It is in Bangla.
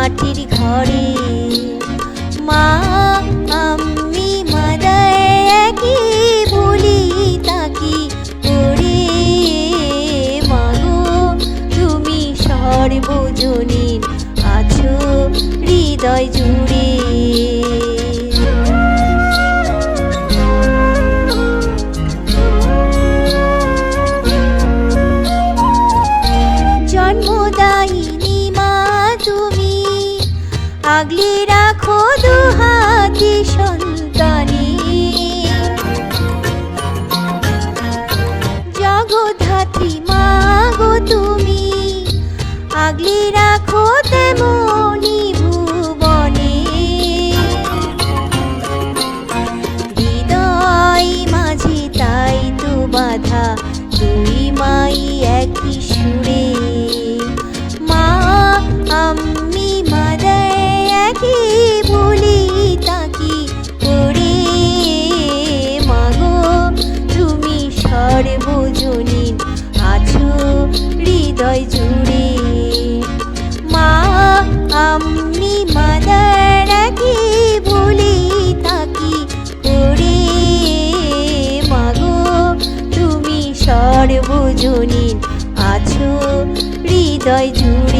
মাটির ঘরে। মা আমি মাদার একই বলি তাকি করে, মাগো তুমি সর্বজনীন আছো হৃদয় জুড়ে। জন্মদায়িনী মা তুমি আগলে রাখো দুহাতি সন্তানে, জগদ্ধাত্রী মা গো তুমি আগলে রাখো তেমনি ভুবনে। হৃদয় মাঝে তাই তো বাধা দুই মাই একই সুরে। মা আমি মাদার একই বলি তাকি করে, মাগো তুমি সর্বজনীন আছো হৃদয় জুড়ে। মা আমি মাদার একই বলি তাকি করে, মাগো তুমি সর্বজনীন আছো হৃদয় জুড়ে।